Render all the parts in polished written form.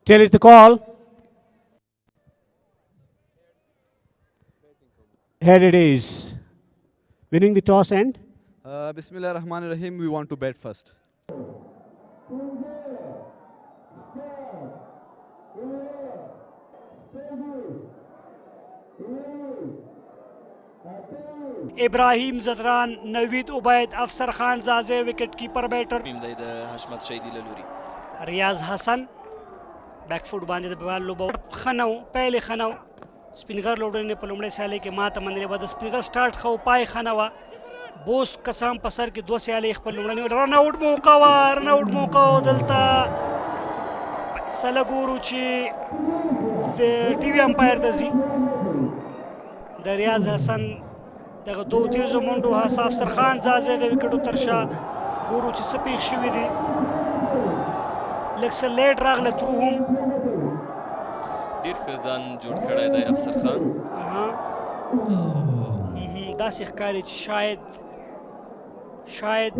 Tail is the call. Head it is. Winning the toss and Bismillah Rahman Rahim, we want to bet first. Ibrahim जदरान, नवीद उबैद, अफसर खान जाजे, wicket keeper batter हशमत शहीदी ललूरी, रियाज हसन बैकफुट बांधे د बॉल लोबो खनौ पहले खनौ स्पिनर लोडने په لومړی سیالي کې ماته منلې و د سپینر سٹارټ خو پای خنوا بوس قسم پسر کې دوه سیالي خپل لومړنی رن اوټ موقع و رن اوټ موقع دلته سلګورو چې د ټي وي امپایر د زی د ریاض حسن دغه دوه تیزو منډو حساب سرخان زازه د وکټو ترشا ګورو چې سپیښ شوی دی لکه لیټ راغله ترو هم ډیر ښه ځان جوړ کړی دی افسر خان. داسې ښکاري چې شاید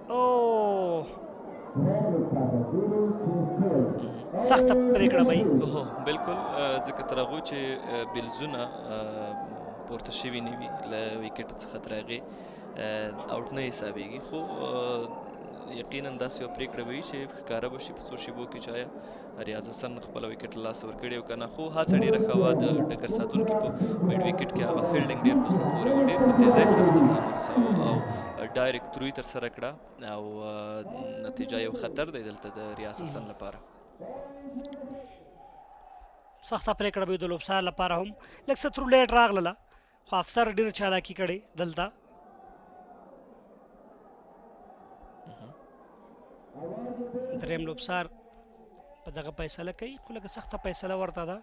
او سخته پرېکړه به وي. بالکل ځکه تر هغو چې بلزونه پورته شوي نه وي له ویکټ څخه تر هغې اوټ نه حسابېږي، خو یقینا داسې یوه پرېکړه به وي چې ښکاره به شي په څو شېبو کې چې آیا ریاض حسن خپله ویکټ له لاسه ورکړې او که نه، خو هڅه ډېره ښه وه د ډګر ساتونکي په میډ ویکټ کې هغه فیلډینګ ډېر په زړه پورې و، ډېر په تیزۍ سره د ځان ورساوه او ډایرکټ تروی ترسره کړه او نتیجه یو خطر دی دلته د ریاض حسن لپاره. سخته پرېکړه به وي د لوبسار لپاره هم لږ څه ترو لیټ راغله، خو افسر ډېر چالاکي کړې دلته. دریم لوبسار په دغه فیصله کوي، خو لږه سخته فیصله ورته ده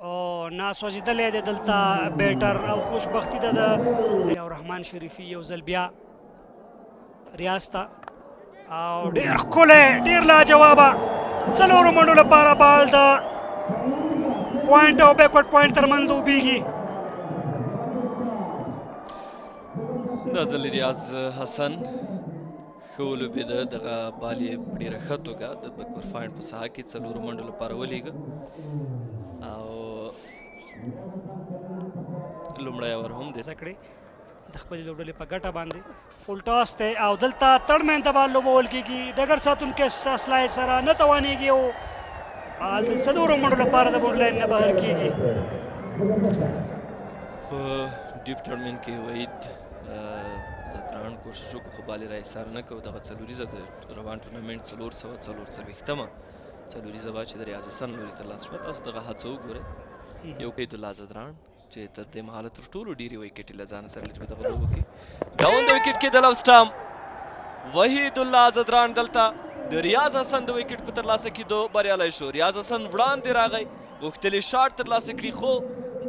او ناسوځېدلی دی دلته بیټر او خوشبختي ده د رحمان شریفي یو ځل بیا ریاض ته او ډېر ښکلی ډېر لاجوابه څلورو منډو لپاره بال د پوینټ او بیکورډ پوینټ ترمنځ لوبېږي. دا ځل ریاض حسن ښه ولوبېده، دغه بال یې په ډېره ښه توګه د بیکورډ پوینټ په ساحه کې څلورو منډو لپاره ولېږه او لومړی اوور هم دی کړې د خپلې لوبډلې په ګټه باندې فول ټاس دی او دلته تړمین ته بال لوبول کېږي، ډګر ساتونکی سلایډ سره نه توانېږي او بال د څلورو منډو لپاره د بورډ لاین نه بهر کېږي. په ډیپ ټورنمنټ کې وحید زدران کوشش وکړو خو بال یې راایسار نه کړو. دغه څلوریزه د روان ټورنمنټ 440 څلوریزه وه چې د ریاض حسن لوري ترلاسه شوه. تاسو دغه حادثه وګورئ، یو وحید الله زدران چې تر دې مهاله تر ټولو ډېرې ویکټې له ځانه سره لري په دغه لوبو کې. ډاون د ویکټ کېدل او سټامپ وحید الله زدران دلته د ریاض حسن د ویکټ په ترلاسه کېدو بریالی شو. ریاض حسن وړاندې راغی، غوښتلې شاټ ترلاسه کړي خو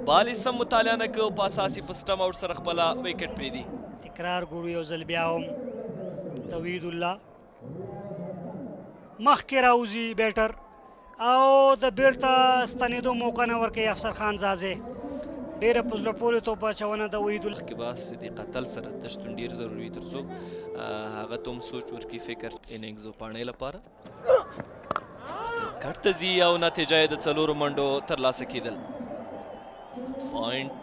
بال یې سم مطالعه نه کړ او په اساسي په سټم اوټ سره خپله ویکټ پرېږدي. تکرار ګورو یو ځل بیا هم توحید الله مخکې راوځي بیټر او د بیرته ستنېدو موقع نه ورکوي افسر خان زازې. ډېره په زړه پورې توپ اچونه د وحید الله کې به صدیق اتل سره تشتون ډېر ضروري وي تر څو هغه ته هم سوچ ورکړي فکر اننګز او پاڼۍ لپاره. کټ ته ځي او نتیجه یې د څلورو منډو ترلاسه کېدل. پوینټ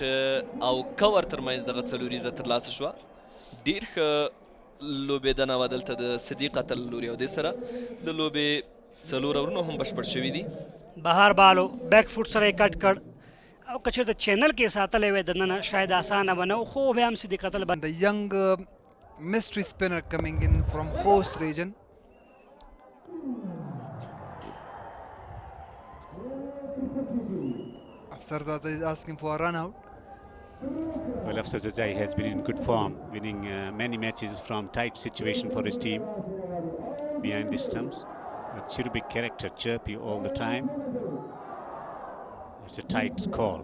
او کور ترمنځ دغه څلوریزه ترلاسه شوه. ډېر ښه لوبېدنه وه دلته د صدیق اتل لوري او دې سره د لوبې څلور اورونه هم بشپړ شوي دي. بهر بالو بیک فوټ سره یې کټ کړ او که چېرته چینل کې ساتلی وی دننه شاید اسانه به نه و، خو بیا هم صدیق اتل The young mystery spinner coming in from Host region. Afsar Zazai is asking for a run out. well, Afsar Zazai has been in good form, winning many matches from tight situation for his team behind the stumps. A cherubic character, chirpy all the time. It's a tight call.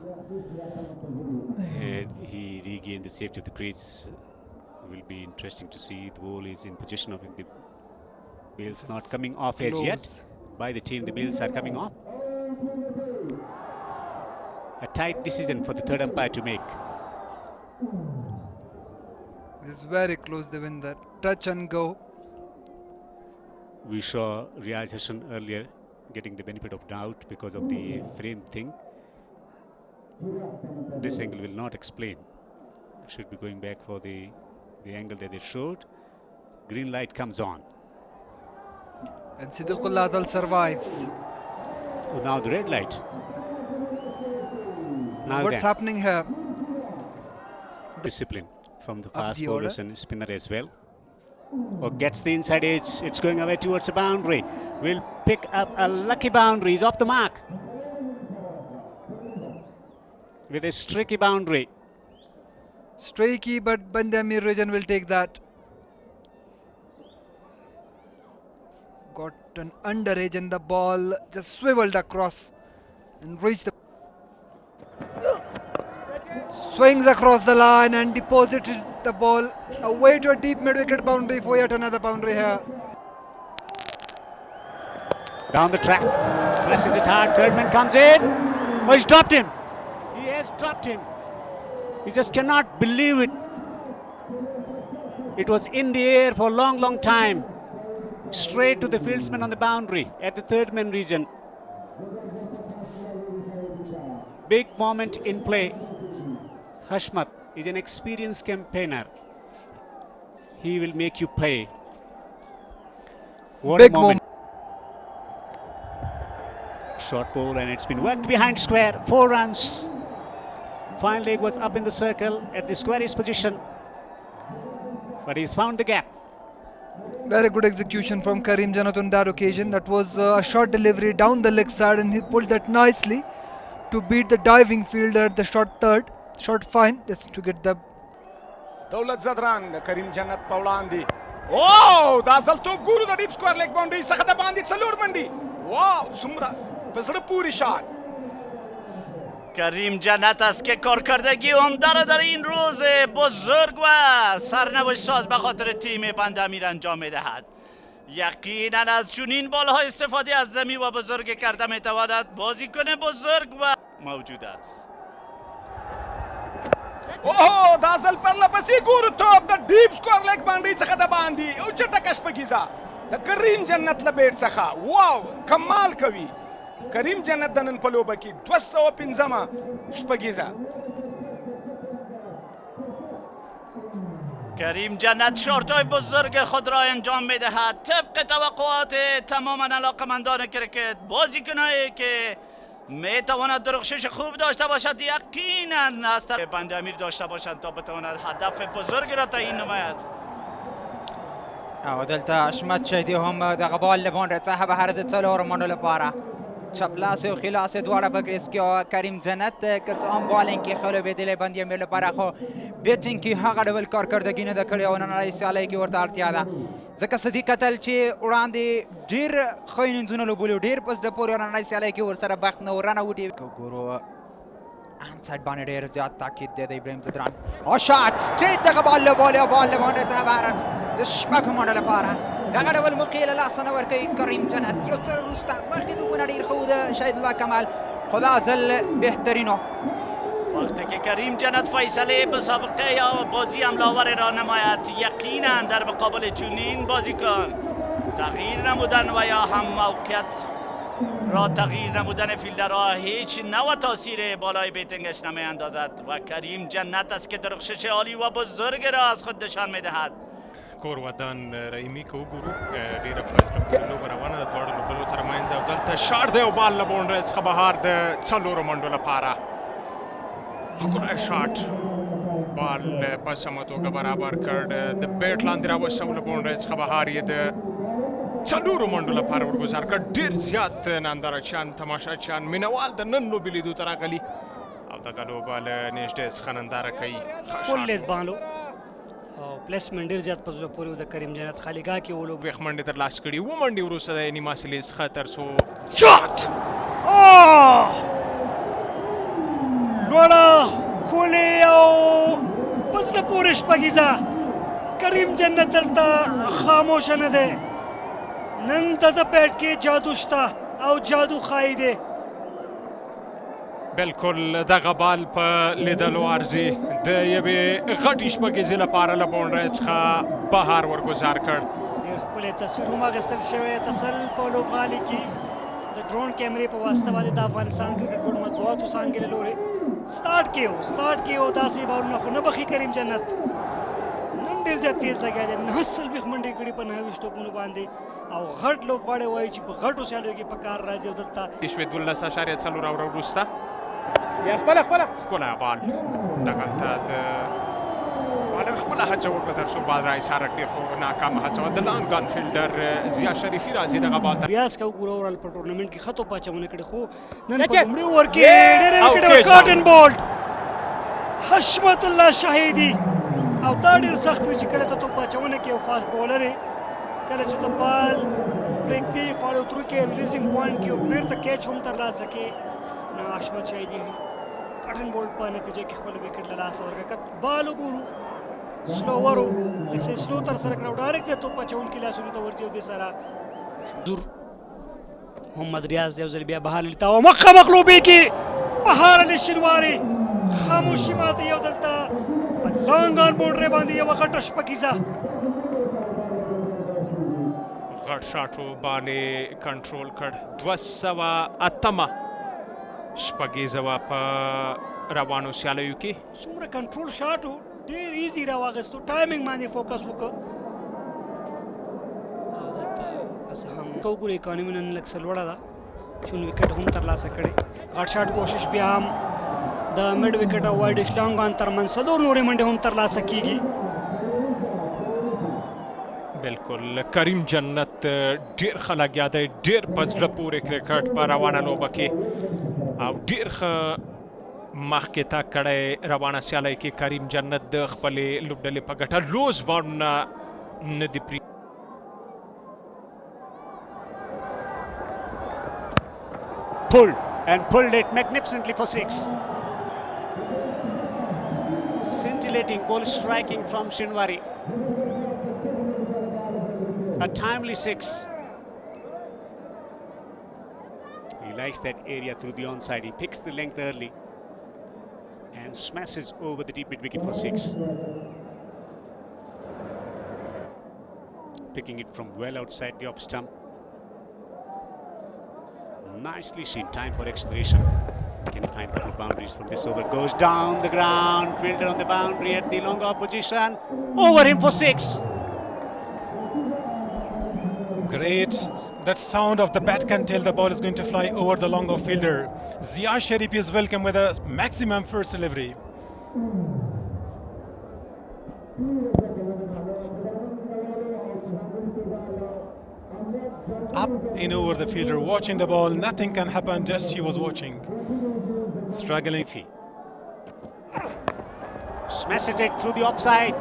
He regained the safety of the crease. It will be interesting to see. The ball is in position of the bails not coming off as yet by the team. The bails are coming off. A tight decision for the third umpire to make. It is very close. They win that touch and go. We saw Riaz Hassan earlier getting the benefit of doubt because of the frame thing. This angle will not explain. Should be going back for the angle that they showed. Green light comes on. And Siddiqullah Adal survives. Oh, now the red light. Now What's then, happening here? discipline from the Up fast the bowlers order. and spinner as well. Or gets the inside edge. It's going away towards the boundary. Will pick up a lucky boundary. He's off the mark. With a streaky boundary. Streaky, but Bandamir region will take that. Got an underage and the ball just swiveled across and reached the... Swings across the line and deposits the ball away to a deep mid-wicket boundary for yet another boundary here. Down the track. Presses it hard. Third man comes in. Oh, he's dropped him. He has dropped him. He just cannot believe it. It was in the air for a long, long time. Straight to the fieldsman on the boundary at the third man region. Big moment in play. Hashmat is an experienced campaigner. He will make you pay. What Big a moment. Short ball and it's been worked behind square. 4 runs. Fine leg was up in the circle at the squarish position. But he's found the gap. Very good execution from Karim Janat on that occasion. That was a short delivery down the leg side and he pulled that nicely to beat the diving fielder at the short third. Short fine just to get the... دولت زدران کریم جنت په وړاندې او دا ځل توپ ګورو د ډیپ سکوار لیګ باونډري څخه د باندې څلور منډي واو څومره په زړه پورې شات کریم جنت است که کارکردگی عمده را در این روز بزرگ و سرنوشت ساز به خاطر تیم بندامیر انجام می‌دهد. یقینا از چنین بال‌ها استفاده از زمین و بزرگ کرده می‌تواند بازیکن بزرگ و موجود است. اوه دا ځل پرله پسې ګورو توپ د ډیپ سکوار لیګ باونډري څخه د باندې او چټکه شپږیزه د کریم جنت له بیټ څخه واو کمال کوي کریم جنت د نن په لوبه کې 215مه شپږیزه کریم جنت شارت‌های بزرگ خود را انجام می‌دهد طبق توقعات تمام علاقه‌مندان کرکت. بازیکنایی که می‌تواند درخشش خوب داشته باشد یقینا از طرف بندامیر داشته باشند تا بتواند هدف بزرگ را تعیین نماید. او دلته حشمت شهدي هم دغه بال لبون څخه بهر د څلورو منډو لپاره چپ لاس او خلاص دواړه په ګریس کې او کریم جنت که څه هم بالینګ کې ښه لوبېدلی بندیامیر لپاره خو بیټینګ کې هغه ډول کارکردګي نه ده کړې او نننۍ سیالۍ کې ورته اړتیا ده ځکه څه دي کتل چې وړاندې ډېر ښه انینځونه لوبولي ډېر په زړه پورې نننۍ سیالۍ کې ورسره بخت نه ورنه وټي ګورو انسایډ باندې ډېر زیات تاکید دی د ابراهیم زدران او شاټ سټریټ دغه بال لوبولې او بال لبونډې څخه بهر د شپږو منډو لپاره دغه ډول موقع له لاسه نه ورکوي کریم جنت یو څه وروسته مخکې توپونه ډېر ښه و د شهید الله کمال خو دا ځل بهترینو وقتی که کریم جنت فیصله مسابقه یا بازی حمله‌آور را نماید یقینا در مقابل چنین بازیکن تغییر نمودن و یا هم موقعیت را تغییر نمودن فیلدرها هیچ نوع تاثیر بالای بیتینگش نمیاندازد و کریم جنت است که درخشش عالی و بزرگ را از خود نشان میدهد. کور ودان رحیمي که وګورو ډېره په زړه پورې لوبه روانه ده دواړو لوبډلو ترمنځ او دلته شاټ دی او بال له باونډرۍ څخه بهر د څلورو منډو لپاره ښکلی شاټ بال په سمه توګه برابر کړ د بیټ لاندې راوسو له باونډرۍ څخه بهر یې د څلورو منډو لپاره ورګزار کړ ډېر زیات نندارچیان تماشاچیان مینوال د نن لوبې لیدو ته راغلي او دغه لوبه له نږدې څخه ننداره کوي فول لیز بانلو او پلیسمنټ ډېر زیات په زړه پورې و د کریم جنت خالیګاه کې ولوب ویښ منډې ترلاسه کړي اووه منډې وروسته د نیمه اصلي څخه تر څو شاټ لوړه ښکلې او په زړه پورې شپږیزه کریم جنت دلته خاموشه نه دی نن د ده بیټ کې جادو شته او جادو ښایي دی بالکل دغه بال په لیدلو ارزي د یوې غټې شپږیزې لپاره له باونډرۍ څخه بهر ورګزار کړ ډېر ښکلې ښکلی تصویر هم اخیستل شوی تسل په لوبغالي کې د ډرون کیمرې په واسطه باندې د افغانستان کرکټ بورډ مطبوعاتو څانګې له لورې سټارټ کې و داسې بالونه خو نه بخي کریم جنت نن ډېر زیات تیز لګیا دی 49 منډې کړي په 29 توپونو باندې او غټ لوبغاړی وایي چې په غټو سیالیو کې په کار راځي او دلته شوې 12.4 اوره وروسته یا خپله ښکلی بال دغلته د بالر خپله هڅه وکړه تر څو بال را ایساره کړي خو ناکامه هڅه وه د لانګ ګان فیلډر ضیا شریفي راځي دغه بال ته ریاض که وګوره اورال په ټورنمنټ کې ښه توپ اچونه کړې خو نن په لومړي اوور کې ډېرې وکټې کاټن بولډ حشمت الله شاهدي او دا ډېر سخت وي چې کله ته توپ اچونه کې یو فاست بولر یې کله چې ته بال پرېږدي فالو تھرو کې ریلیزینګ پوینټ کې او بېرته کیچ هم ترلاسه کړې نو حشمت شاهدي کاټن بولډ په نتیجه کې خپل وکټ له لاسه ورکړه که بال وګورو سلوور و لږ څه سلو تر سره کړه او ډایرکټ د توپ اچوونکي لاسونو ته ورځي او دې سره دور محمد ریاض یو ځل بیا بهار علي ته او مخامخ لوبې کې بهار علي شینواري خاموشي ماته یو دلته په لانګان باونډرۍ باندې یوه غټه شپږیزه غټ شاټو باندې کنټرول کړ 208 شپږیزه وه په روانو سیالیو کې څومره کنټرول شاټ و ډېر ایزي راواغېستو ټایمینګ باندې فوکس وکړه او دلته که څه هم که وګورو اکانمي نن لږ څه لوړه ده چون وکټ هم ترلاسه کړی غټ شاټ کوشش بیا هم د میډ وکټ او وایډ شلانګان ترمنځ څلور نورې منډې هم ترلاسه کیږي بالکل کریم جنت ډېر ښه لګیا دی ډېر په زړه پورې کرکټ په روانه لوبه کې او ډېر ښه مخکې تګ کړی روانه سیالۍ کې کریم جنت د خپلې لوبډلې په ګټه لوز باډونه نه دي پرې pulled it magnificently for 6. Scintillating ball striking from Shinwari. A timely 6. He likes that area through the onside. He picks the length early and smashes over the deep mid wicket for 6. Picking it from well outside the off stump. Nicely seen. Time for acceleration. Can he find a couple of boundaries from this over? Goes down the ground. Fielder on the boundary at the long off position. Over him for 6. Great. That sound of the bat can tell the ball is going to fly over the long off fielder. Zia Sharifi is welcome with a maximum first delivery. Up and over the fielder, watching the ball. Nothing can happen, just she was watching. Struggling. Smashes it through the offside.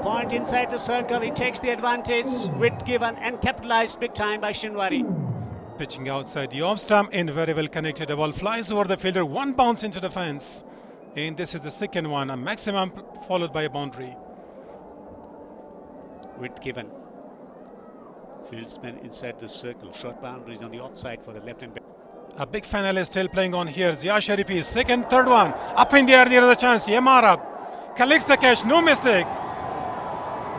Point inside the circle. He takes the advantage. Width given and capitalized big time by Shinwari. Pitching outside the off stump and very well connected. The ball flies over the fielder. One bounce into the fence. And this is the second one. A maximum followed by a boundary. Width given. Fieldsman inside the circle. Short boundaries on the offside for the left and back. A big final is still playing on here. Zia Sharifi, second, third one. Up in the air, there is a chance. Yamarab collects the catch, no mistake.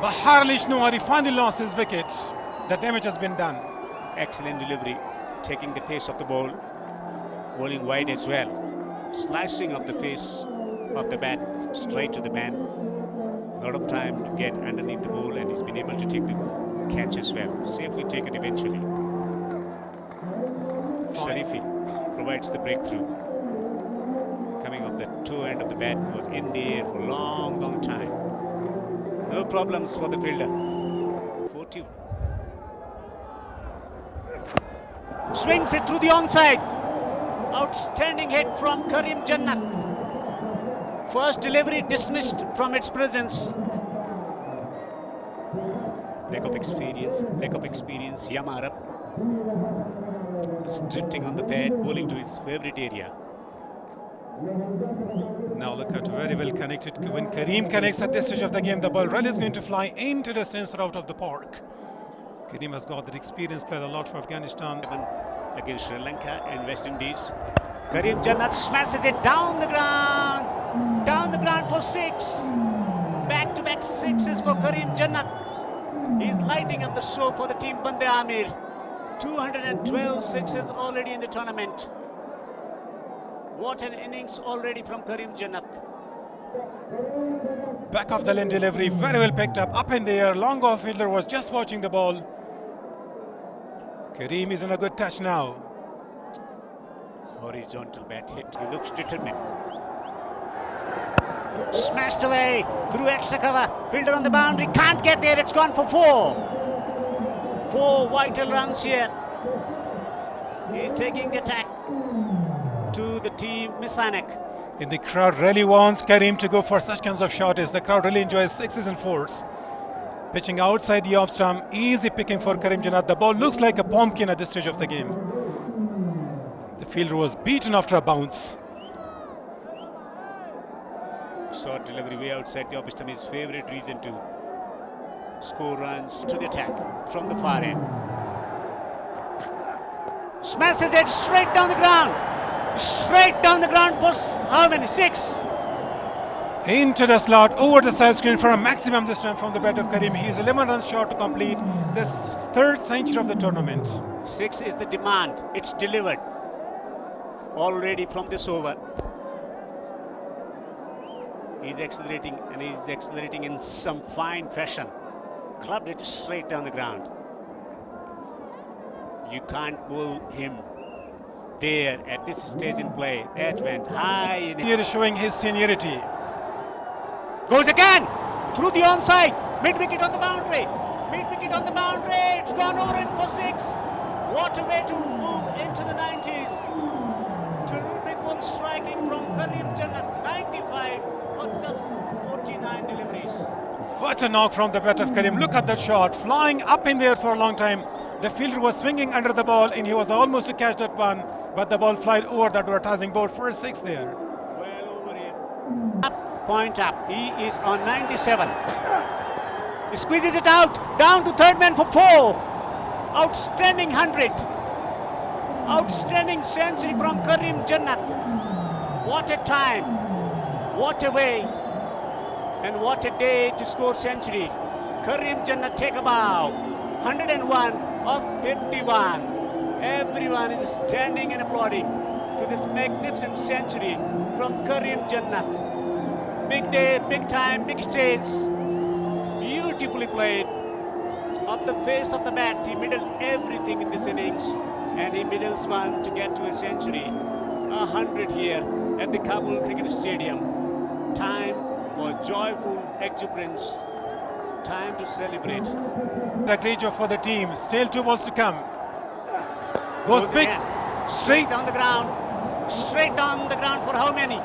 Bahar Ali Shinwari finally lost his wicket. The damage has been done. Excellent delivery. Taking the pace of the ball. Bowling wide as well. Slicing of the face of the bat straight to the man. A lot of time to get underneath the ball, and he's been able to take the catch as well. Safely taken eventually. Sharifi provides the breakthrough. Coming off the toe end of the bat, was in the air for a long time. No problems for the fielder. 40. Swings it through the onside. Outstanding hit from Karim Jannat. First delivery dismissed from its presence. Lack of experience. Yamarab. Just drifting on the pad, bowling to his favorite area. Now look at very well connected. When Karim connects at this stage of the game, the ball really is going to fly into the center out of the park. Karim has got that experience, played a lot for Afghanistan. Against Sri Lanka and West Indies. Karim Jannat smashes it down the ground for 6. Back-to-back 6s for Karim Jannat. He's lighting up the show for the team Bande Amir. 212 sixes already in the tournament. What an innings already from Karim Jannat. Back of the lane delivery, very well picked up in the air. Long off fielder was just watching the ball. Karim is in a good touch now. Horizontal bat hit. He looks determined. Smashed away through extra cover. Fielder on the boundary. Can't get there. It's gone for 4. 4 vital runs here. He's taking the attack to the team Misanek. And the crowd really wants Karim to go for such kinds of shots. The crowd really enjoys 6s and 4s. Pitching outside the off stump. Easy picking for Karim Jannat. The ball looks like a pumpkin at this stage of the game. The fielder was beaten after a bounce. Short delivery way outside the off stump. His favourite reason to score runs. To the attack from the far end. Smashes it straight down the ground. Straight down the ground for how many? 6. Into the slot, over the side screen for a maximum this time from the bat of Karim. He is 11 runs short to complete this 3rd century of the tournament. 6 is the demand. It's delivered already from this over. He's accelerating, and he's accelerating in some fine fashion. Clubbed it straight down the ground. You can't bowl him there at this stage in play. That went high in. He is showing his seniority. Goes again through the onside. Mid wicket on the boundary. Mid wicket on the boundary. It's gone over in for 6. What a way to move into the 90s. Terrific ball striking from Karim Jannat. 95 on subs 49 deliveries. What a knock from the bat of Karim. Look at that shot. Flying up in there for a long time. The fielder was swinging under the ball and he was almost to catch that one. But the ball flied over the advertising board for a 6 there. Well over him. Point up. He is on 97. He squeezes it out. Down to third man for 4. Outstanding 100. Outstanding century from Karim Jannat. What a time. What a way. And what a day to score century. Karim Jannat take a bow. 101 of 51. Everyone is standing and applauding to this magnificent century from Karim Jannat. Big day, big time, big stage. Beautifully played. Off the face of the bat, he middled everything in this innings. And he middles one to get to a century. 100 here at the Kabul Cricket Stadium. Time for joyful exuberance. Time to celebrate. The great job for the team. Still 2 balls to come. Goes big. Again. Straight down the ground. Straight down the ground for how many?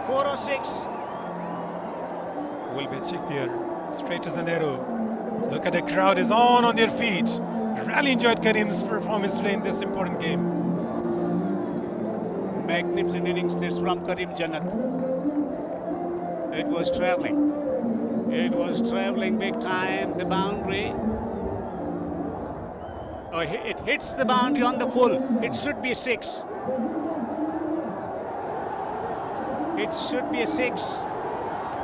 4 or 6. Will be a check there. Straight as an arrow. Look at the crowd is on their feet. Really enjoyed Karim's performance today in this important game. Magnificent innings this from Karim Jannat. It was travelling. It was travelling big time. The boundary. Oh, it hits the boundary on the full. It should be a 6. It should be a 6.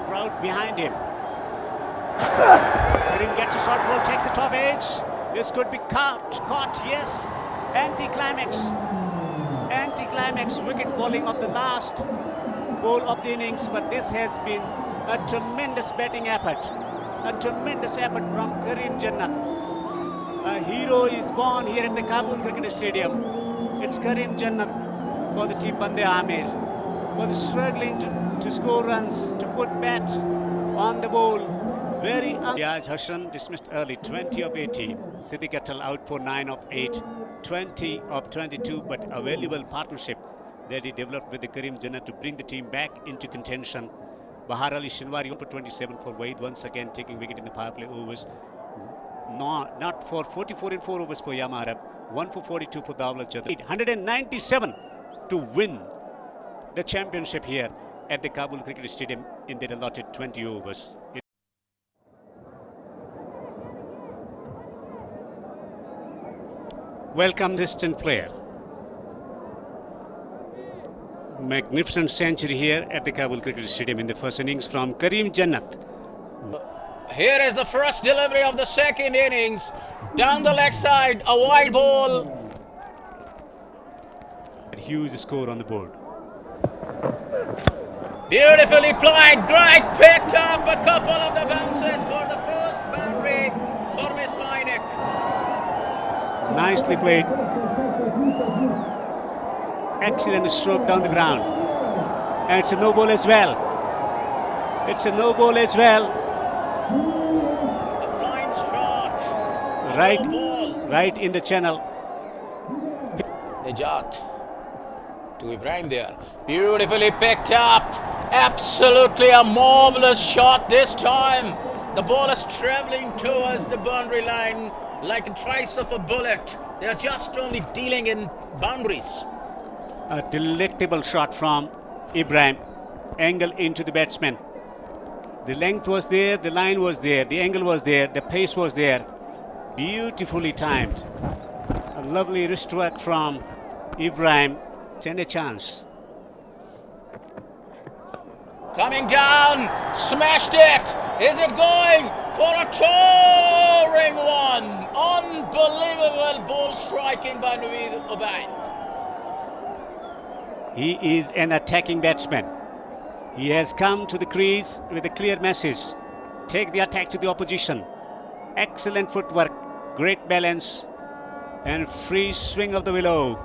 Crowd behind him. Karim gets a short ball, takes the top edge. This could be caught, yes. Anti-climax. Anti-climax, wicket falling of the last ball of the innings. But this has been a tremendous batting effort. A tremendous effort from Karim Jannat. A hero is born here at the Kabul Cricket Stadium. It's Karim Jannat for the team Bande Amir. Was struggling to score runs, to put bat on the ball. Riaz Hassan dismissed early, 20 of 18. Siddiq Atal out for 9 of 8, 20 of 22, but a valuable partnership that he developed with the Karim Jannat to bring the team back into contention. Bahar Ali Shinwari for 27 for Waid, once again taking wicket in the power play overs. Not for 44 in 4 overs for Yama Arab, 1 for 42 for Dawlat Jadid. 197 to win the championship here at the Kabul Cricket Stadium in their allotted 20 overs. Welcome, distant player. Magnificent century here at the Kabul Cricket Stadium in the first innings from Karim Jannat. Here is the first delivery of the second innings. Down the leg side, a wide ball. A huge score on the board. Beautifully played, great, picked up a couple of the bounces for the first boundary for Miss Weineck. Nicely played. Excellent stroke down the ground. And it's a no ball as well. It's a no ball as well. A flying shot. Right, Ball. right in the channel. Najat to Ibrahim there. Beautifully picked up. Absolutely a marvelous shot this time. The ball is travelling towards the boundary line like a trace of a bullet. They are just only dealing in boundaries. A delectable shot from Ibrahim. Angle into the batsman. The length was there, the line was there, the angle was there, the pace was there. Beautifully timed. A lovely wrist work from Ibrahim. Stand a chance. Coming down, smashed it. Is it going for a towering one? Unbelievable ball striking by Naveed Obaid. He is an attacking batsman. He has come to the crease with a clear message. Take the attack to the opposition. Excellent footwork, great balance, and free swing of the willow.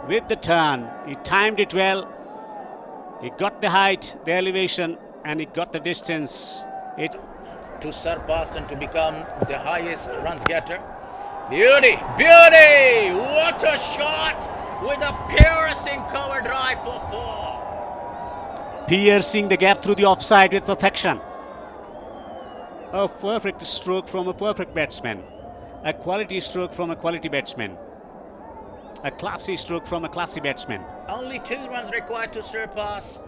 With the turn, he timed it well. He got the height, the elevation, and he got the distance. To surpass and to become the highest runs getter. Beauty, beauty! What a shot with a piercing cover drive for 4. Piercing the gap through the offside with perfection. A perfect stroke from a perfect batsman. A quality stroke from a quality batsman. A classy stroke from a classy batsman. Only 2 runs required to surpass.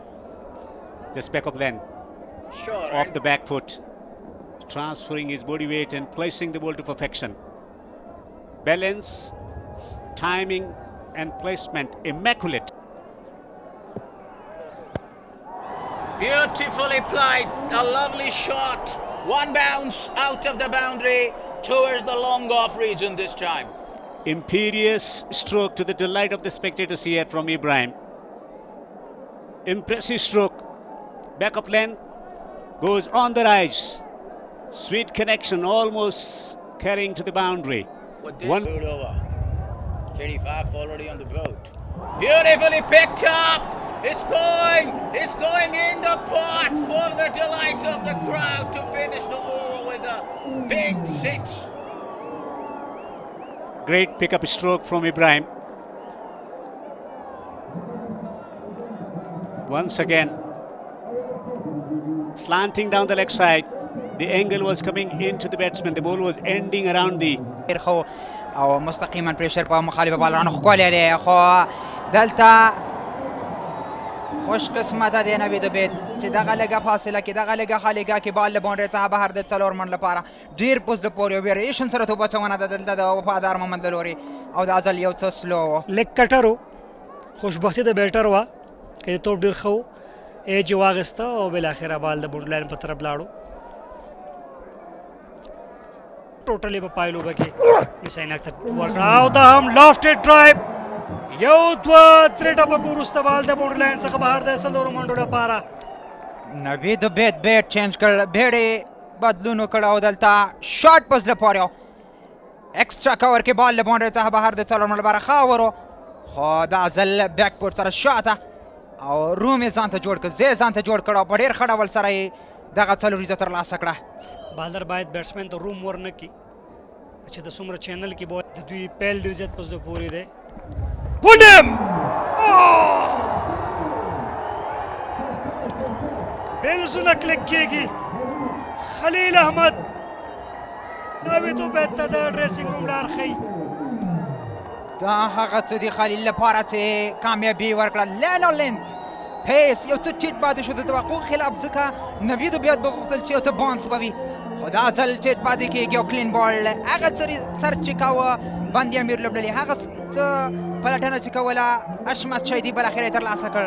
Just back of then. Sure. Off the back foot. Transferring his body weight and placing the ball to perfection. Balance, timing, and placement immaculate. Beautifully played. A lovely shot. One bounce out of the boundary towards the long off region this time. Imperious stroke to the delight of the spectators here from Ibrahim. Impressive stroke. Back of lane goes on the rise. Sweet connection, almost carrying to the boundary. One over. 35 already on the boat. Beautifully picked up. It's going in the pot for the delight of the crowd to finish the over with a big 6. Great pickup stroke from Ibrahim. Once again, slanting down the leg side. The angle was coming into the batsman. The ball was ending around the. او مستقيما بريشر با مخالفه بالران خو کولې دی خو دلته خوش قسمت دی نوید بیت چې دغه لږه فاصله کې دغه لږه خالیګه کې بال له باونډرۍ څخه بهر د 4 منډ لپاره ډیر پوزډ پورې ویریشن سره توپ اچونه ده دلته د وفادار محمد لوري او د ازل یو څه سلو لیگ کټرو خوشبختي د بیټر وا کې توپ ډیر خو ایج واغسته او بل اخره بال د بورډ لاین په طرف لاړو ټوټلی په پایلو بکې حسین اختر ورکړه دا هم لافټډ ډرایو یو دوه درې ټپکو وروسته بال د بورډ لاین څخه بهر د څلورو منډو لپاره نوید بیت چینج کړ بیړې بدلون وکړ او دلته شاټ په زړه پورې ایکسټرا کور کې بال له باونډرۍ څخه بهر د څلورو منډو لپاره ښه خو دا ځل بیک پورټ سره شاته او روم یې ځان ته جوړ کړ ځای ځان ته جوړ کړ او په ډېر ښه ډول سره یې دغه څلوریزه ترلاسه کړه بالر باید بیټسمین ته روم ورنه کړي چې د څومره چینل کې به د دوی پیل ډېر زیات په زړه پورې دی بولم بیلزونه کلک کېږي خلیل احمد نوید عبید ته د ډریسنګ روم لار ښیي دا هغه څه دي خلیل لپاره چې کامیابي ورکړه لینو لینت پیس یو څه ټیټ پاتې شو د توقع خلاف ځکه نوید عبید به غوښتل چې یو څه بانس به وي خو دا ځل ټیټ پاتې کېږي او کلین بال هغه سر چې کاوه بندي امیر لوبډلي هغه څه پلټنه چې کوله اشمت شیدي بالاخره یې ترلاسه کړ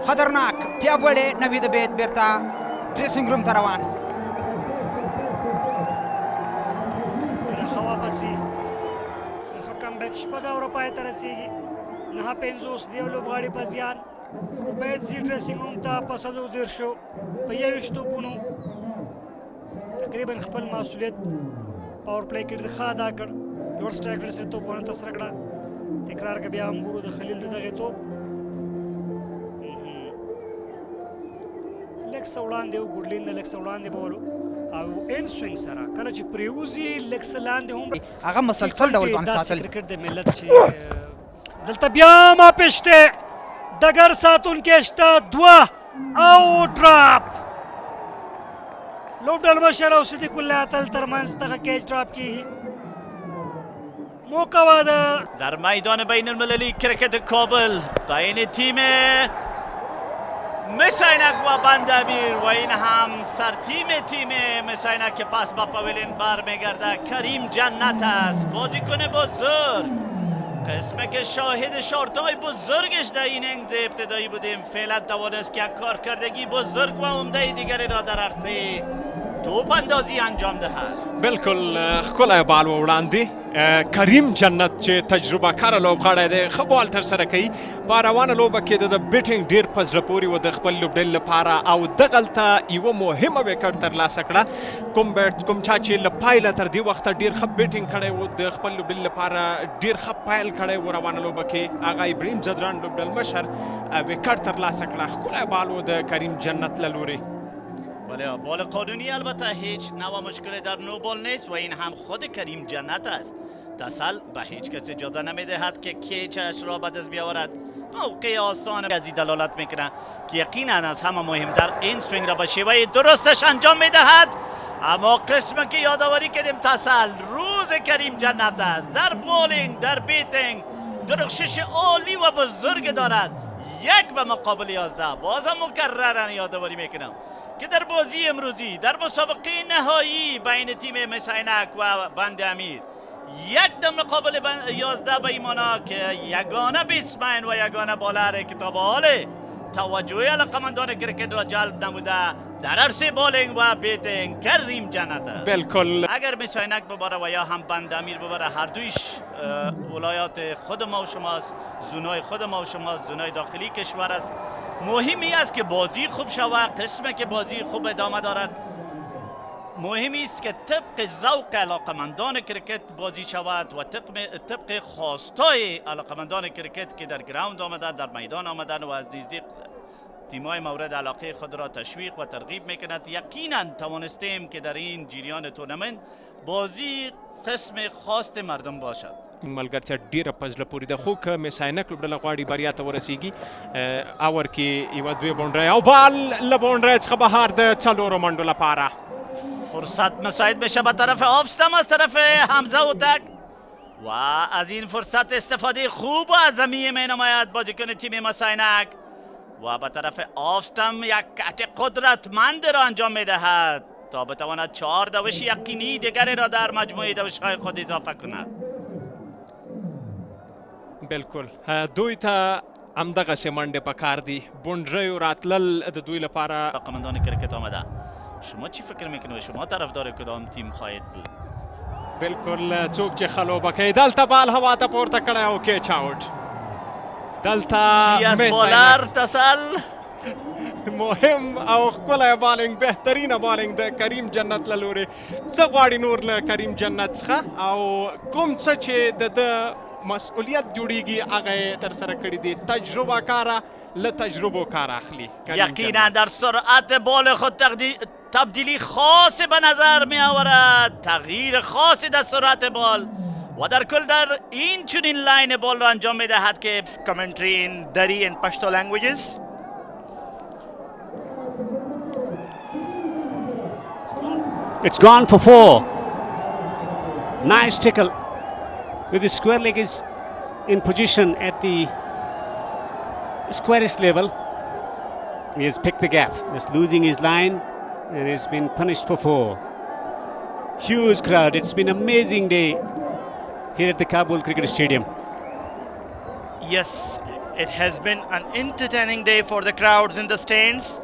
خطرناک پیاوړی نوید عبید بېرته ډریسنګ روم ته روان واپسي کم بیک شپږ اوره پای ته رسیږي 9:50 د یو لوبغاړي په زیان عبید زی ډریسنګ روم ته په 130 په 21 توپونو تقریبا خپل مسؤلیت پاور پلی کې ښه ادا کړ لوړ سټرایکر سره توپونه تسره کړه تکرار کې بیا هم ګورو د خلیل دغه توپ لږ څه وړاندې و ګوډلین لږ څه وړاندې بولو او ان سوینګ سره کله چې پریوزي لږ څه لاندې هم هغه مسلسل ډول باندې ساتل کرکټ د ملت چې دلته بیا ما پېشته دګر ساتونکي شته 2 او ډراپ لوبډل مشر او صدیق الله تعالی ترمنځ دغه کیچ ډراپ کیږي موقع واده در میدان بین المللی کرکت کابل بین تیم مساینک و بندامیر و این هم سر تیم مساینک که پس با پاولین برمیگرده کریم جنت است بازیکن بزرگ قسمه که شاهد شارتای بزرگش در این انگز ابتدایی بودیم فعلا توانست که کارکردگی بزرگ و عمده دیگری را در عرصه توپ اندازی انجام دهد بالکل ښکلی بال وړاندې کریم جنت چې تجربه کاره لوبغاړی دی ښه بال ترسره کوي په روانه لوبه کې د بیټینګ ډېر په زړه پورې و د خپل لوبډلې لپاره او دغلته یوه مهمه وکټ ترلاسه کړه کوم چا چې له پایله تر دې وخته ډېر ښه بیټینګ کړی و د خپل لوبډلې لپاره ډېر ښه پایل کړی و روانه لوبه کې هغه ابراهیم زدران لوبډل مشر وکټ ترلاسه کړه ښکلی بال و د کریم جنت له لورې بله بال قانونی البته هیچ نوع مشکلی در نو بال نیست و این هم خود کریم جنت است تسل به هیچ کس اجازه نمیدهد که کیچش را به دست بیاورد موقع آسان از این دلالت میکنه که یقینا از همه مهمتر این سوینگ را به شیوه درستش انجام میدهد اما قسم که یادآوری کردیم تسل روز کریم جنت است در بولینگ در بیتینگ درخشش عالی و بزرگ دارد 1 به مقابل 11 بازم مکررن یادآوری میکنم که در بازی امروزی در مسابقه نهایی بین تیم مساینک و بند امیر 1 در مقابل 11 به ایمانا که یگانه بیتسمن و یگانه بالر کتاب حال توجه علاقمندان کرکت را جلب نموده در عرصه بالینگ و بیتینگ کریم جنت است بالکل اگر مساینک ببره و یا هم بند امیر ببره هر دویش ولایات خود ما و شماست زونای خود ما و شماست زونای داخلی کشور است مهمی است که بازی خوب شود قسمه که بازی خوب ادامه دارد مهمی است که طبق ذوق علاقمندان کرکت بازی شود و طبق خواستای علاقمندان کرکت که در گراوند آمدن در میدان آمدن و از نزدیک تیمای مورد علاقه خود را تشویق و ترغیب میکند یقینا توانستیم که در این جریان تورنمنت بازی قسم خواست مردم باشد ملګرتیا ډیره په زړه پورې ده خو که مساینک لوبډله غواړي بریا ته ورسیږي اور کې یوه دوې بونډرۍ او بال له بونډرۍ څخه بهر د څلورو منډو لپاره فرصت مساعد بشه به طرف آفستم از طرف حمزه اوتک و از این فرصت استفاده خوب و عظیمی می نماید بازیکن تیم مساینک و به طرف آفستم یک کت قدرتمند را انجام می دهد تا بتواند 4 دوش یقینی دیگری را در مجموعه دوش‌های خود اضافه کند بالکل دوی ته همدغسې منډې پکار دي بونډریو راتلل د دوی لپاره علاقمندان کرکت آمده شما چی فکر میکنید شما طرفدار کدام تیم خواهید بود بالکل څوک چې ښه لوبه کوي دلته بال هوا ته پورته کړی او کیچ آوټ دلته کی از بالر تسل مهم او ښکلی بالینګ بهترینه بالینګ د کریم جنت له لورې څه غواړي نور له کریم جنت څخه او کوم څه چې د ده مسئولیت جوړیږي هغه یې ترسره کړي دي تجربه کاره له تجربو کار اخلي یقینا در سرعت بال خود تبدیلی خاصی به نظر می آورد تغییر خاصی در سرعت بال و در کل در این چنین لاین بال را انجام می دهد که commentary in Dari and Pashto languages. It's gone for 4. Nice tickle with the square leg is in position at the squarish level. He has picked the gap, just losing his line and has been punished for 4. Huge crowd. It's been an amazing day here at the Kabul Cricket Stadium. Yes, it has been an entertaining day for the crowds in the stands.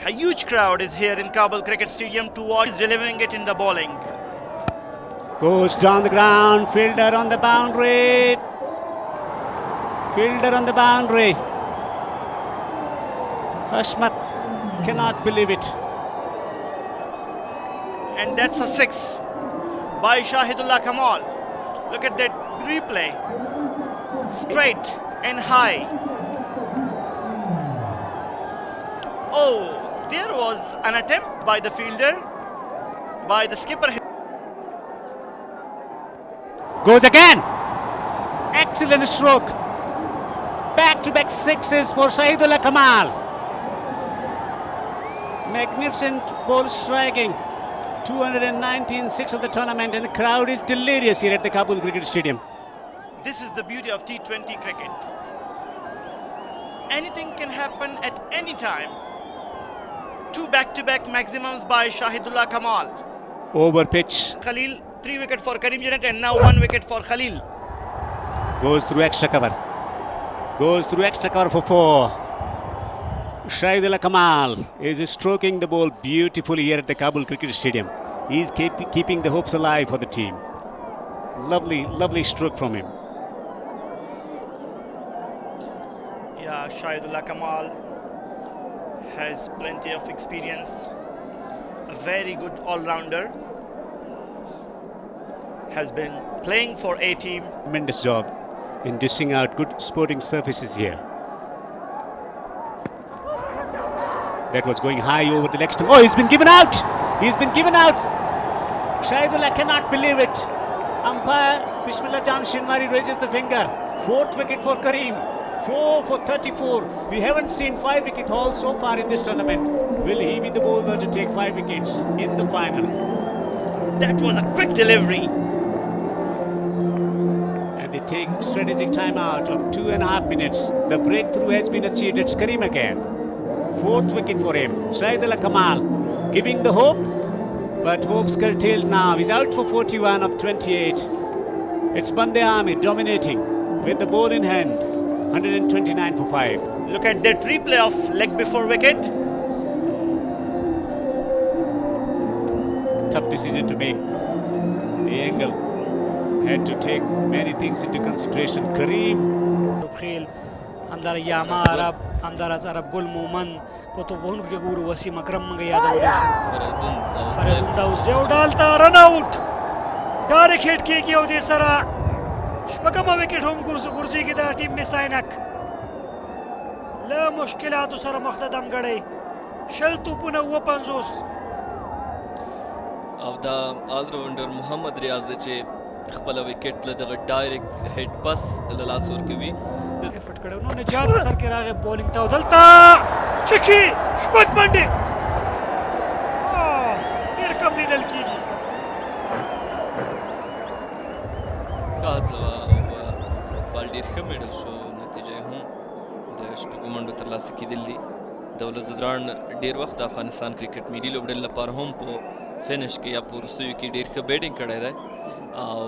A huge crowd is here in Kabul Cricket Stadium to watch delivering it in the bowling. Goes down the ground, fielder on the boundary. Fielder on the boundary. Hashmat cannot believe it. And that's a 6 by Shahidullah Kamal. Look at that replay. Straight and high. Oh, there was an attempt by the fielder, by the skipper. Goes again. Excellent stroke. Back-to-back sixes for Shahidullah Kamal. Magnificent ball striking. 219 six of the tournament, and the crowd is delirious here at the Kabul Cricket Stadium. This is the beauty of T20 cricket. Anything can happen at any time. 2 back-to-back maximums by Shahidullah Kamal. Over pitch. Khalil, 3 wicket for Karim Jannat, and now 1 wicket for Khalil. Goes through extra cover. Goes through extra cover for 4. Shahidullah Kamal is stroking the ball beautifully here at the Kabul Cricket Stadium. He's keeping the hopes alive for the team. Lovely stroke from him. Yeah, Shahidullah Kamal has plenty of experience. A very good all-rounder. Has been playing for A team. Tremendous job in dishing out good sporting surfaces here. That was going high over the leg stump. Oh, he's been given out! He's been given out! Shahidullah cannot believe it. Umpire Bismillah Jan Shinwari raises the finger. 4th wicket for Karim. 4 for 34. We haven't seen 5 wicket hauls so far in this tournament. Will he be the bowler to take 5 wickets in the final? That was a quick delivery. And they take strategic timeout of 2.5 minutes. The breakthrough has been achieved. It's Karim again. 4th wicket for him. Shahidullah Kamal giving the hope, but hope's curtailed now. He's out for 41 of 28. It's Bande Amir dominating with the ball in hand. 129 for 5. Look at that replay of leg before wicket. Tough decision to make. The angle had to take many things into consideration. Kareem. همدار یاما عرب همدار از عرب گل مومن په توپونو کې ګورو وسیم اکرم منګه یادولی شو فریدون داوزی او ډالتا رن آوټ ډایرکټ هټ کېږي او دې سره شپږمه وکټ هم ګرځېږي دا ټیم میساینک له مشکلاتو سره مخ ته دمګړی 60 توپونه 50 او دا آلراونډر محمد ریاض چې خپل وکټ له دغه ډایرکټ هټ پس له لاس ورکوي فټ کړو نو نجات سر کې راغی بولینګ ته دلته چکی شپږ منډې ډېر کم لیدل کېږي کاڅه بال ډېر ښه میډل شو نتیجه یې هم د شپږو منډو ترلاسه کېدل دي دولت زدران ډېر وخت د افغانستان کرکټ ملي لوبډلې لپاره هم په فینش کې یا په وروستیو کې ډېر ښه بیټینګ کړی دی او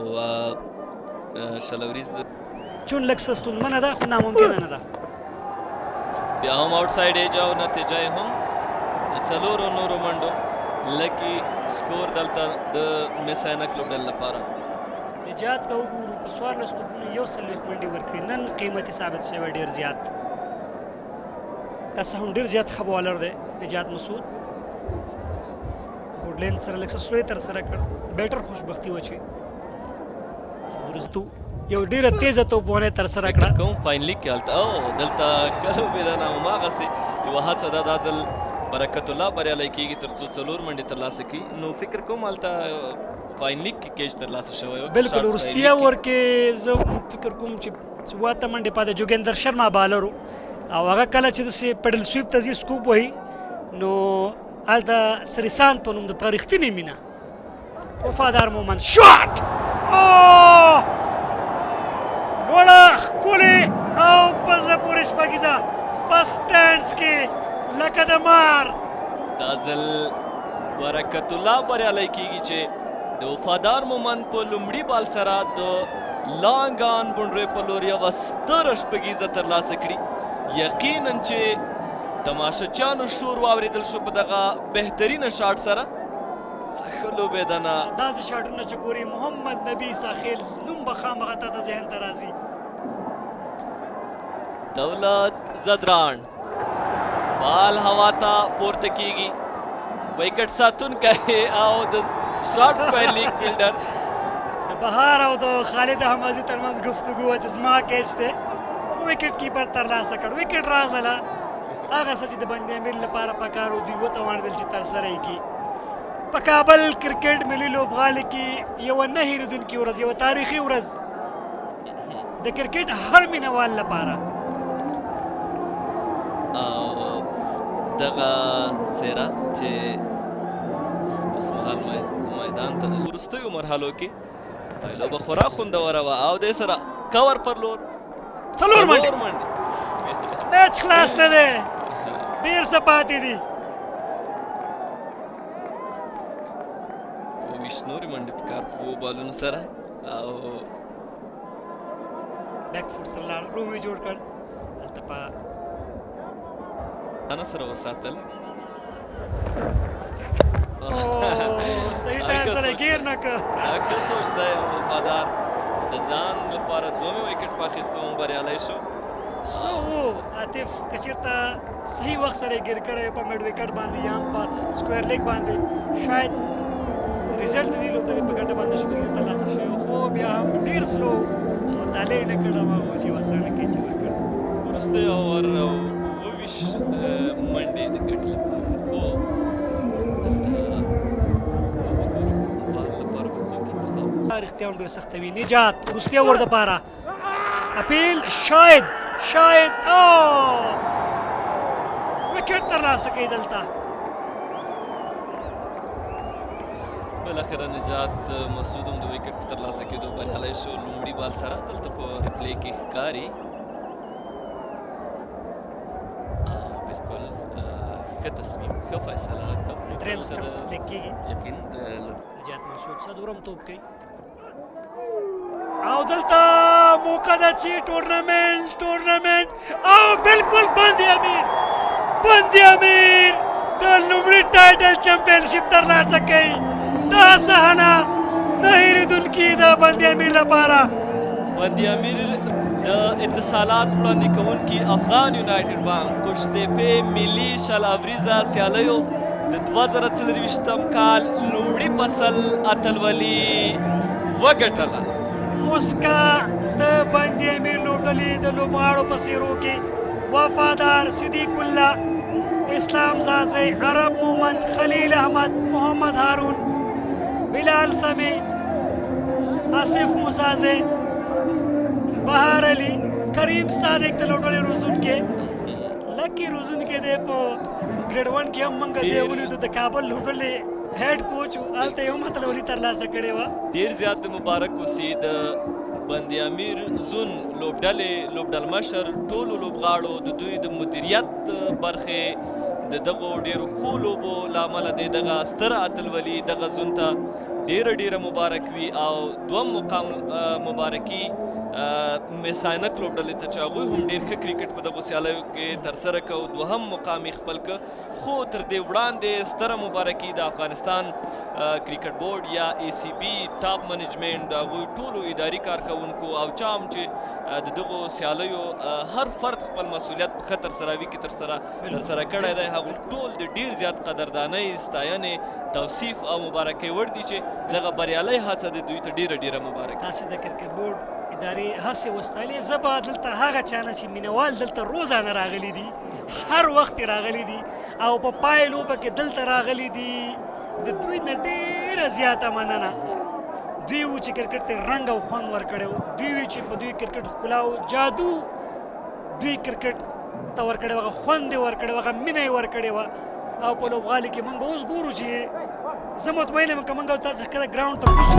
شلوریز چون لږ څه ستونزمنه ده خو ناممکنه نه ده بیا هم آوټ سایډ ایج او نتیجه یې هم د څلورو نورو منډو لکي سکور دلته د میساینک لوبډلې لپاره نجات که وګورو په 14 توپونو 41 منډې ورکړي نن قیمتي ثابت شوی ډېر زیات که څه هم ډېر زیات ښه بالر دی نجات مسعود وډلین سره لږ څه سروې ترسره کړ بیټر خوشبختي وه چې یو ډېره تیزه توپونه یې ترسره کړه کوم فاینلي کې هلته او دلته ښه لوبېده نه هماغسې یوه هڅه ده دا ځل برکت الله بریالی کېږي تر څو 4 منډې ترلاسه کړي نو فکر کوم هلته فاینلي کې کیچ ترلاسه شوی بلکل وروستي اوور کې زه فکر کوم چې 7 منډې پاتې جوګیندر شرما بالر و او هغه کله چې داسې پډل سویپ ته ځي سکوپ وهي نو هلته سریسان په نوم د په رښتینې مینه وفادار مومند شاټ لوړه ښکلې او په زړه پورې شپږیزه په سټینډز کې لکه د مار دا ځل برکت الله بریالی کېږي چې د وفادار مومند په لومړي بال سره د لانګ آن بونډرۍ په لور یوه ستره شپږیزه ترلاسه کړي یقینا چې تماشچیانو شور واورېدل شو په دغه بهترینه شاټ سره څه ښه لوبې ده نه. دا د شاټونه چې ګورې محمد نبي ساخیل نوم به خامخا تا ته ذهن ته راځي. دولت زدران بال هوا ته پورته کیږي، ویکټ ساتونکی او د شارټ سکویر لیګ فیلډر د بهار او د خالد احمدي ترمنځ گفتگو وه چې زما کیچ دی، ویکټ کیپر ترلاسه کړ. ویکټ راغله، هغه څه چې د بند امیر لپاره پکار و دوی وتوانېدل چې ترسره یې کړي. په کابل کرکټ ملي لوبغالي کې یوه نه هېرېدونکې ورځ، یوه تاریخي ورځ د کرکټ هر مینهوال لپاره. او دغه څیره چې اوسمهال میدان ته د وروستیو مرحلو کې لوبه خورا خوندوره وه او دې سره کور پر لور 4 منډې میچ خلاص نه دی، ډېر څه پاتې دي. 20 نورې منډې په کار په بالونو سره او بیک فوټ سره لاړ، روم یې جوړ کړ، هلته په سره وساتل. صحیح ټایم سره ګیر نه کړ. ښه سوچ دی وفادار د ځان لپاره دومې ویکټ په اخیستو هم بریالی شو. سلو و عاطف که چېرته صحیح وخت سره یې ګیر کړی په میډ ویکټ باندې یا هم په سکویر لیګ باندې شاید ریزلټ د دې لوبډلې په ګټه باندې شپږ ترلاسه شوی، خو بیا هم ډېر سلو مطالعه یې نه کړه هغو چې وسانه کیچ ورکړ. وروستی اوور 27 منډې د ګټ لپاره، خو دلته بال لپاره به څوک انتخاب رښتیا هم ډېر سخته وي. نجات وروستي اوور دپاره اپیل شاید وکټ ترلاسه کوي دلته. بالاخره نجات مسعود هم د وکټ په ترلاسه کېدو بریالی شو لومړي بال سره. دلته په ریپلی کې ښکاري بالکل ښه تصمیم، ښه فیصله، ښه درېیم سټمپ کلیک کېږي، یقین د نجات مسعود صدورم توپ کوي او دلته موقع ده چې ټورنمنټ او بالکل بند امیر د لومړي ټایټل چمپینشپ ترلاسه کوي. دا صحنه نه هېرېدونکې ده بند امیر لپاره. بند امیر د اتصالات وړاندې کوونکي افغان یونایټډ بانک قوشتېپې ملي شل اوریزه سیالیو د 2024 کال لومړي فصل اتلولي وګټله. موسکا د بند امیر لوبډلې د لوبغاړو په څېرو کې وفادار صدیق الله، اسلام زازی، عرب مومند، خلیل احمد، محمد هارون، بلال سمی، آصف موسازی، بهار علي، کریم صادق د لوبډلې روزونکی لکې روزونکی دی. په ګریډ 1 کې هم موږ دی ولیدو د کابل لوبډلې هیډ کوچ و، هلته یې هم اتلولي ترلاسه کړې وه. ډېر زیات مبارک اوسي د بند امیر زون لوبډل مشر ټولو لوبغاړو د دوی د مدیریت برخې د دغو ډېرو ښو لوبو له امله د دغه ستره اتلولي دغه زون ته ډېره مبارک وي او دوم مقام مبارکي میساینک لوبډلې ته چې هغوی هم ډېر ښه کرکټ په دغو سیالیو کې ترسره که او دوهم مقام یې خپل که. خو تر دې وړاندې ستره مبارکي د افغانستان کرکټ بورډ یا ACB ټاپ منیجمنټ د هغوی ټولو اداري کارکوونکو او چا هم چې د دغو سیالیو هر فرد خپل مسؤلیت په ښه ترسروي کې ترسره کړی دی. هغوی ټول د ډېر زیات قدردانۍ، ستاینې، توصیف او مبارکۍ وړ دي چې دغه بریالی هڅه د دوی ته ډېره مبارک. تاسې د کرکټ بورډ ادارې هڅې وستایلې. زه به دلته هغه چا نه چې مینهوال دلته روزانه راغلي دي، هر وخت یې راغلي دي او په پای لوبه کې دلته راغلي دي، د دوی نه ډېره زیاته مننه. دوی و چې کرکټ ته رنګ او خوند ورکړی و، دوی وي چې په دوی کرکټ ښکلا او جادو دوی کرکټ ته ورکړی وه، خوند یې ورکړی وه، مینه یې ورکړې وه. او په لوبغالي کې موږ اوس ګورو چې زه مطمئن یم که موږ او تاسې کله ګراونډ ته کوز